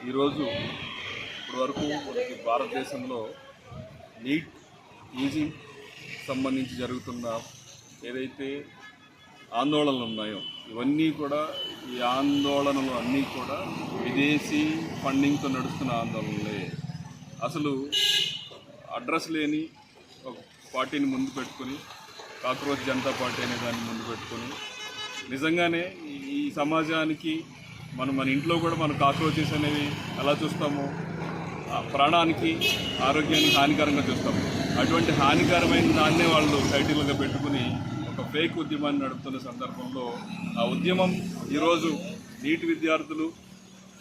ఈరోజు ఇప్పటి వరకు మనకి భారతదేశంలో నీట్ యూజీ సంబంధించి జరుగుతున్న ఏదైతే ఆందోళనలు ఉన్నాయో ఇవన్నీ కూడా ఈ ఆందోళనలు అన్నీ కూడా విదేశీ ఫండింగ్తో నడుస్తున్న ఆందోళనలే. అసలు అడ్రస్ లేని ఒక పార్టీని ముందు పెట్టుకొని కాక్రోచ్ జనతా పార్టీ అనే దాన్ని ముందు పెట్టుకొని నిజంగానే ఈ సమాజానికి మన ఇంట్లో కూడా మనం కాక్రోచెస్ అనేవి ఎలా చూస్తామో ప్రాణానికి ఆరోగ్యానికి హానికరంగా చూస్తాము. అటువంటి హానికరమైన దాన్నే వాళ్ళు టైటిల్గా పెట్టుకుని ఒక ఫేక్ ఉద్యమాన్ని నడుపుతున్న సందర్భంలో ఆ ఉద్యమం ఈరోజు నీట్ విద్యార్థులు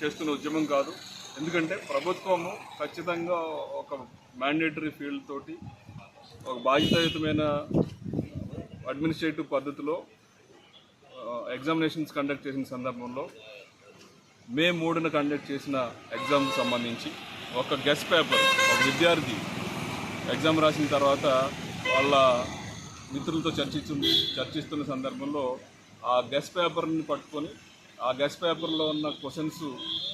చేస్తున్న ఉద్యమం కాదు. ఎందుకంటే ప్రభుత్వము ఖచ్చితంగా ఒక మ్యాండేటరీ ఫీల్డ్ తోటి ఒక బాధ్యతాయుతమైన అడ్మినిస్ట్రేటివ్ పద్ధతిలో ఎగ్జామినేషన్స్ కండక్ట్ చేసిన సందర్భంలో మే 3న కండక్ట్ చేసిన ఎగ్జామ్కి సంబంధించి ఒక గెస్ట్ పేపర్ ఒక విద్యార్థి ఎగ్జామ్ రాసిన తర్వాత వాళ్ళ మిత్రులతో చర్చిస్తున్న సందర్భంలో ఆ గెస్ట్ పేపర్ని పట్టుకొని ఆ గెస్ట్ పేపర్లో ఉన్న క్వశ్చన్స్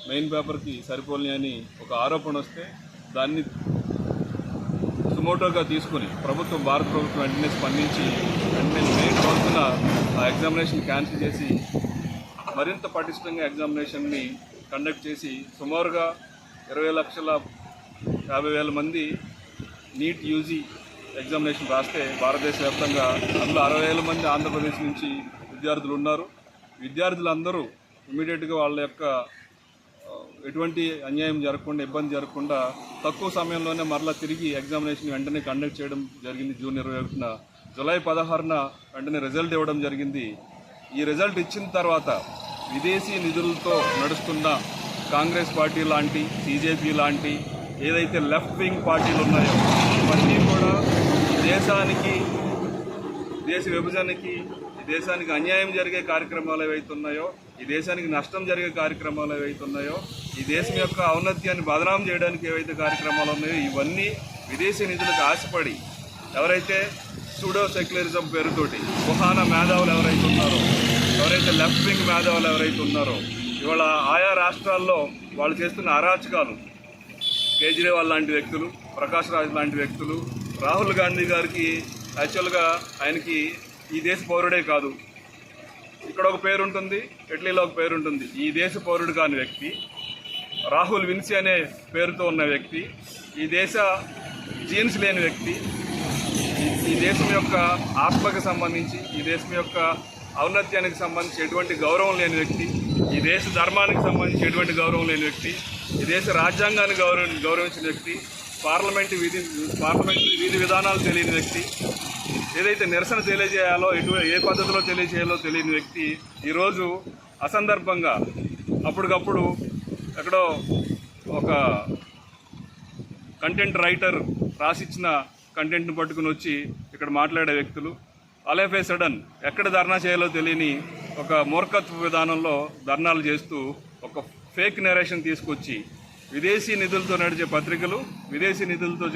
మెయిన్ పేపర్కి సరిపోలేని అని ఒక ఆరోపణ వస్తే దాన్ని సుమోటోగా తీసుకుని భారత ప్రభుత్వం వెంటనే స్పందించి వెంటనే మే 12న ఆ ఎగ్జామినేషన్ క్యాన్సిల్ చేసి మరింత పటిష్టంగా ఎగ్జామినేషన్ని కండక్ట్ చేసి సుమారుగా 20,50,000 మంది నీట్ యూజీ ఎగ్జామినేషన్ రాస్తే భారతదేశ వ్యాప్తంగా అందులో 60,000 మంది ఆంధ్రప్రదేశ్ నుంచి విద్యార్థులు ఉన్నారు. విద్యార్థులందరూ ఇమీడియట్గా వాళ్ళ యొక్క ఎటువంటి అన్యాయం జరగకుండా ఇబ్బంది జరగకుండా తక్కువ సమయంలోనే మరలా తిరిగి ఎగ్జామినేషన్ వెంటనే కండక్ట్ చేయడం జరిగింది. జూన్ 21న జూలై 16న వెంటనే రిజల్ట్ ఇవ్వడం జరిగింది. ఈ రిజల్ట్ ఇచ్చిన తర్వాత విదేశీ నిధులతో నడుస్తున్న కాంగ్రెస్ పార్టీ లాంటి బీజేపీ లాంటి ఏదైతే లెఫ్ట్ వింగ్ పార్టీలు ఉన్నాయో ఇవన్నీ కూడా దేశ విభజనకి ఈ దేశానికి అన్యాయం జరిగే కార్యక్రమాలు ఏవైతున్నాయో ఈ దేశానికి నష్టం జరిగే కార్యక్రమాలు ఏవైతున్నాయో ఈ దేశం యొక్క ఔన్నత్యాన్ని బదనాం చేయడానికి ఏవైతే కార్యక్రమాలు ఉన్నాయో ఇవన్నీ విదేశీ నిధులకు ఆశపడి ఎవరైతే సూడో సెక్యులరిజం పేరుతోటి కుహానా మేధావులు ఎవరైతే ఉన్నారో ఎవరైతే లెఫ్ట్ వింగ్ మేధావులు ఎవరైతే ఉన్నారో ఇవాళ ఆయా రాష్ట్రాల్లో వాళ్ళు చేస్తున్న అరాచకాలు కేజ్రీవాల్ లాంటి వ్యక్తులు ప్రకాష్ రాజ్ లాంటి వ్యక్తులు రాహుల్ గాంధీ గారికి యాక్చువల్గా ఆయనకి ఈ దేశ పౌరుడే కాదు, ఇక్కడ ఒక పేరు ఉంటుంది, ఇటలీలో ఒక పేరు ఉంటుంది. ఈ దేశ పౌరుడు కాని వ్యక్తి రాహుల్ విన్సీ అనే పేరుతో ఉన్న వ్యక్తి, ఈ దేశ జీన్స్ లేని వ్యక్తి, ఈ దేశం యొక్క ఆత్మకు సంబంధించి ఈ దేశం యొక్క ఔన్నత్యానికి సంబంధించి ఎటువంటి గౌరవం లేని వ్యక్తి, ఈ దేశ ధర్మానికి సంబంధించి ఎటువంటి గౌరవం లేని వ్యక్తి, ఈ దేశ రాజ్యాంగాన్ని గౌరవించిన వ్యక్తి, పార్లమెంటు విధి విధానాలు తెలియని వ్యక్తి, ఏదైతే నిరసన తెలియజేయాలో ఏ పద్ధతిలో తెలియజేయాలో తెలియని వ్యక్తి ఈరోజు అసందర్భంగా అప్పటికప్పుడు ఎక్కడో ఒక కంటెంట్ రైటర్ రాసిచ్చిన కంటెంట్ను పట్టుకుని వచ్చి ఇక్కడ మాట్లాడే వ్యక్తులు అలెఫే సడన్ ఎక్కడ ధర్నా చేయాలో తెలియని ఒక మూర్ఖత్వ విధానంలో ధర్నాలు చేస్తూ ఒక ఫేక్ నెరేషన్ తీసుకొచ్చి విదేశీ నిధులతో నడిచే పత్రికలు విదేశీ నిధులతో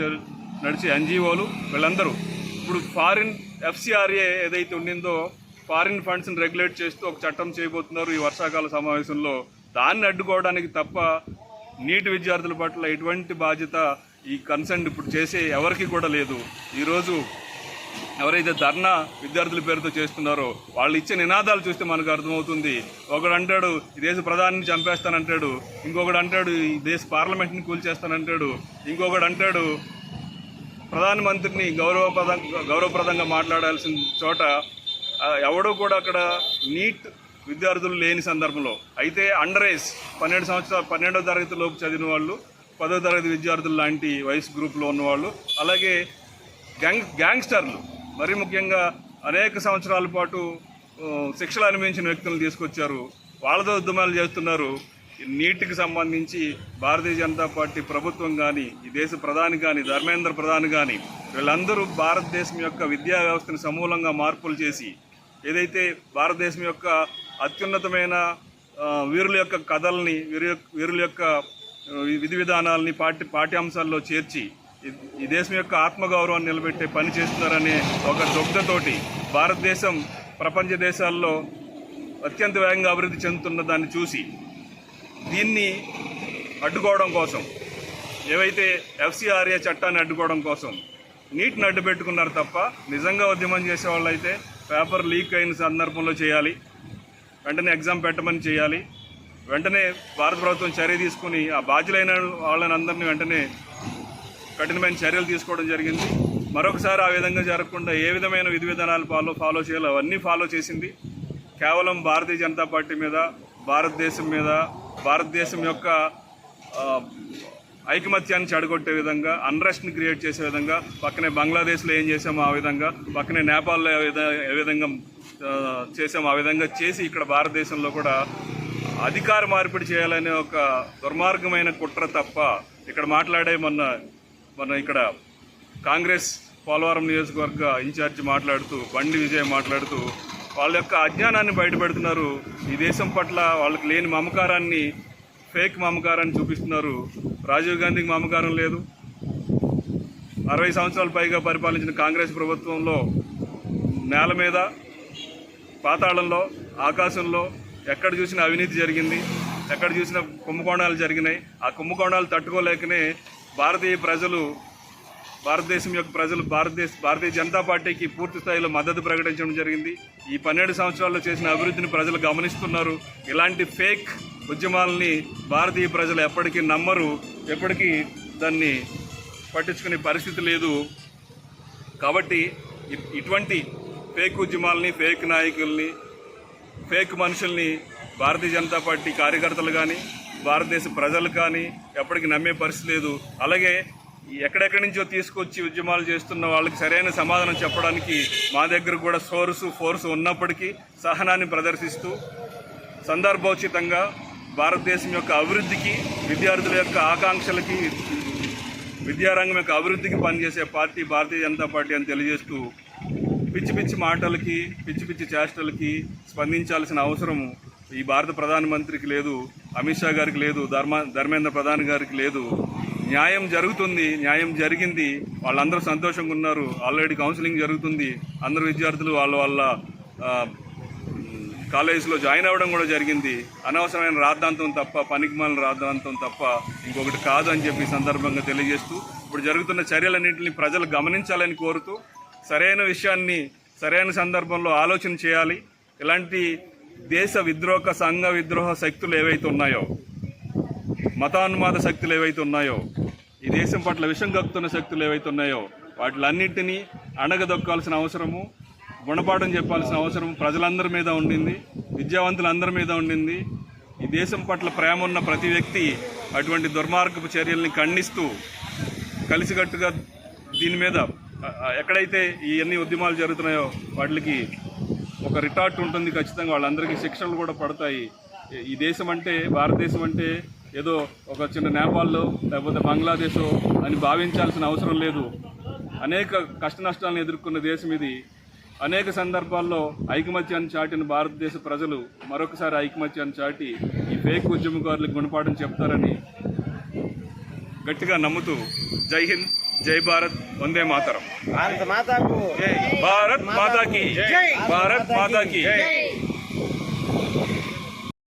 నడిచే ఎన్జిఓలు వీళ్ళందరూ ఇప్పుడు ఫారిన్ ఎఫ్సిఆర్ఏ ఏదైతే ఉండిందో ఫారిన్ ఫండ్స్ని రెగ్యులేట్ చేస్తూ ఒక చట్టం చేయబోతున్నారు ఈ వర్షాకాల సమావేశంలో. దాన్ని అడ్డుకోవడానికి తప్ప నీట్ విద్యార్థుల పట్ల ఎటువంటి బాధ్యత ఈ కన్సర్న్ ఇప్పుడు చేసే ఎవరికి కూడా లేదు. ఈరోజు ఎవరైతే ధర్నా విద్యార్థుల పేరుతో చేస్తున్నారో వాళ్ళు ఇచ్చే నినాదాలు చూస్తే మనకు అర్థమవుతుంది. ఒకడు అంటాడు ఈ దేశ ప్రధానిని చంపేస్తానంటాడు, ఇంకొకడు అంటాడు ఈ దేశ పార్లమెంట్ని కూల్చేస్తానంటాడు, ఇంకొకడు అంటాడు ప్రధానమంత్రిని గౌరవప్రదంగా మాట్లాడాల్సిన చోట ఎవడో కూడా అక్కడ నీట్ విద్యార్థులు లేని సందర్భంలో అయితే అండర్ ఏజ్ 12వ తరగతి లోపు చదివిన వాళ్ళు 10వ తరగతి విద్యార్థులు లాంటి వయసు గ్రూప్లో ఉన్నవాళ్ళు అలాగే గ్యాంగ్స్టర్లు మరీ ముఖ్యంగా అనేక సంవత్సరాల పాటు శిక్షలు అనుభవించిన వ్యక్తులను తీసుకొచ్చారు. వాళ్ళతో ఉద్యమాలు చేస్తున్నారు. నీట్కి సంబంధించి భారతీయ జనతా పార్టీ ప్రభుత్వం కానీ ఈ దేశ ప్రధాని కానీ ధర్మేంద్ర ప్రధాని కానీ వీళ్ళందరూ భారతదేశం యొక్క విద్యా వ్యవస్థను సమూలంగా మార్పులు చేసి ఏదైతే భారతదేశం యొక్క అత్యున్నతమైన వీరుల యొక్క కథల్ని వీరుల యొక్క విధి విధానాలని పాఠ్యాంశాల్లో చేర్చి ఈ దేశం యొక్క ఆత్మగౌరవాన్ని నిలబెట్టే పని చేస్తున్నారనే ఒక దుగ్ధతోటి భారతదేశం ప్రపంచ దేశాల్లో అత్యంత వేగంగా అభివృద్ధి చెందుతున్న దాన్ని చూసి దీన్ని అడ్డుకోవడం కోసం, ఏవైతే ఎఫ్సిఆర్ఏ చట్టాన్ని అడ్డుకోవడం కోసం నీటిని అడ్డు పెట్టుకున్నారు తప్ప నిజంగా ఉద్యమం చేసే వాళ్ళు అయితే పేపర్ లీక్ అయిన సందర్భంలో చేయాలి, వెంటనే ఎగ్జామ్ పెట్టమని చేయాలి, వెంటనే భారత ప్రభుత్వం చర్య తీసుకుని ఆ బాధ్యులైన వాళ్ళని అందరినీ వెంటనే కఠినమైన చర్యలు తీసుకోవడం జరిగింది. మరొకసారి ఆ విధంగా జరగకుండా ఏ విధమైన విధి విధానాలు ఫాలో చేయాలో అవన్నీ ఫాలో చేసింది. కేవలం భారతీయ జనతా పార్టీ మీద, భారతదేశం యొక్క ఐకమత్యాన్ని చెడగొట్టే విధంగా, అన్రెస్ట్ని క్రియేట్ చేసే విధంగా, పక్కనే బంగ్లాదేశ్లో ఏం చేసామో ఆ విధంగా, పక్కనే నేపాల్లో ఏ విధంగా చేసామో ఆ విధంగా చేసి ఇక్కడ భారతదేశంలో కూడా అధికార మార్పిడి చేయాలనే ఒక దుర్మార్గమైన కుట్ర తప్ప ఇక్కడ మాట్లాడే మొన్న ఇక్కడ కాంగ్రెస్ పోలవరం నియోజకవర్గ ఇన్ఛార్జి మాట్లాడుతూ, బండి విజయ్ మాట్లాడుతూ వాళ్ళ యొక్క అజ్ఞానాన్ని బయటపెడుతున్నారు. ఈ దేశం పట్ల వాళ్ళకి లేని మమకారాన్ని, ఫేక్ మమకారాన్ని చూపిస్తున్నారు. రాజీవ్ గాంధీకి మమకారం లేదు. 60 సంవత్సరాల పైగా పరిపాలించిన కాంగ్రెస్ ప్రభుత్వంలో నేల మీద, పాతాళంలో, ఆకాశంలో ఎక్కడ చూసినా అవినీతి జరిగింది, ఎక్కడ చూసినా కుంభకోణాలు జరిగినాయి. ఆ కుంభకోణాలు తట్టుకోలేకనే భారతదేశం యొక్క ప్రజలు భారతీయ జనతా పార్టీకి పూర్తి స్థాయిలో మద్దతు ప్రకటించడం జరిగింది. ఈ 12 సంవత్సరాల్లో చేసిన అభివృద్ధిని ప్రజలు గమనిస్తున్నారు. ఇలాంటి ఫేక్ ఉద్యమాలని భారతీయ ప్రజలు ఎప్పటికీ నమ్మరు, ఎప్పటికీ దాన్ని పట్టించుకునే పరిస్థితి లేదు. కాబట్టి ఇటువంటి ఫేక్ ఉద్యమాలని, ఫేక్ నాయకుల్ని, ఫేక్ మనుషుల్ని భారతీయ జనతా పార్టీ కార్యకర్తలు కానీ, భారతదేశ ప్రజలు కానీ ఎప్పటికీ నమ్మే పరిస్థితి లేదు. అలాగే ఎక్కడెక్కడి నుంచో తీసుకొచ్చి ఉద్యమాలు చేస్తున్న వాళ్ళకి సరైన సమాధానం చెప్పడానికి మా దగ్గర కూడా ఫోర్స్ ఉన్నప్పటికీ సహనాన్ని ప్రదర్శిస్తూ సందర్భోచితంగా భారతదేశం యొక్క అభివృద్ధికి, విద్యార్థుల యొక్క ఆకాంక్షలకి, విద్యారంగం యొక్క అభివృద్ధికి పనిచేసే పార్టీ భారతీయ జనతా పార్టీ అని తెలియజేస్తూ పిచ్చి పిచ్చి మాటలకి, పిచ్చి పిచ్చి చేష్టలకి స్పందించాల్సిన అవసరం ఈ భారత ప్రధానమంత్రికి లేదు, అమిత్ షా గారికి లేదు, ధర్మేంద్ర ప్రధాన్ గారికి లేదు. న్యాయం జరుగుతుంది, న్యాయం జరిగింది, వాళ్ళందరూ సంతోషంగా ఉన్నారు. ఆల్రెడీ కౌన్సిలింగ్ జరుగుతుంది. అందరు విద్యార్థులు వాళ్ళ కాలేజీలో జాయిన్ అవ్వడం కూడా జరిగింది. అనవసరమైన రాద్ధాంతం తప్ప, పనికిమాలిన రాద్ధాంతం తప్ప ఇంకొకటి కాదు అని చెప్పి సందర్భంగా తెలియజేస్తూ ఇప్పుడు జరుగుతున్న చర్యలన్నింటినీ ప్రజలు గమనించాలని కోరుతూ సరైన విషయాన్ని సరైన సందర్భంలో ఆలోచన చేయాలి. ఇలాంటి దేశ విద్రోహ, సంఘ విద్రోహ శక్తులు ఏవైతే ఉన్నాయో, మతాన్మాద శక్తులు ఏవైతే ఉన్నాయో, ఈ దేశం పట్ల విషం కక్కుతున్న శక్తులు ఏవైతే ఉన్నాయో వాటిలన్నింటినీ అణగదొక్కాల్సిన అవసరము, గుణపాఠం చెప్పాల్సిన అవసరం ప్రజలందరి మీద ఉండింది, విద్యావంతులందరి మీద ఉండింది. ఈ దేశం పట్ల ప్రేమ ఉన్న ప్రతి వ్యక్తి అటువంటి దుర్మార్గపు చర్యల్ని ఖండిస్తూ కలిసికట్టుగా దీని మీద ఎక్కడైతే ఇవన్నీ ఉద్యమాలు జరుగుతున్నాయో వాటికి ఒక రిటార్ట్ ఉంటుంది. ఖచ్చితంగా వాళ్ళందరికీ శిక్షలు కూడా పడతాయి. ఈ దేశం అంటే, భారతదేశం అంటే ఏదో ఒక చిన్న నేపాల్లో లేకపోతే బంగ్లాదేశో అని భావించాల్సిన అవసరం లేదు. అనేక కష్ట నష్టాలను ఎదుర్కొన్న దేశం ఇది. అనేక సందర్భాల్లో ఐకమత్యాన్ని చాటిన భారతదేశ ప్రజలు మరొకసారి ఐకమత్యాన్ని చాటి ఈ ఫేక్ ఉద్యమకారులకు గుణపాఠం చెప్తారని గట్టిగా నమ్ముతూ జై హింద్, జై భారత్, వందే మాతరం. భారత్ మాతాకు భారత్ మాతాకి, భారత్ మాతాకి.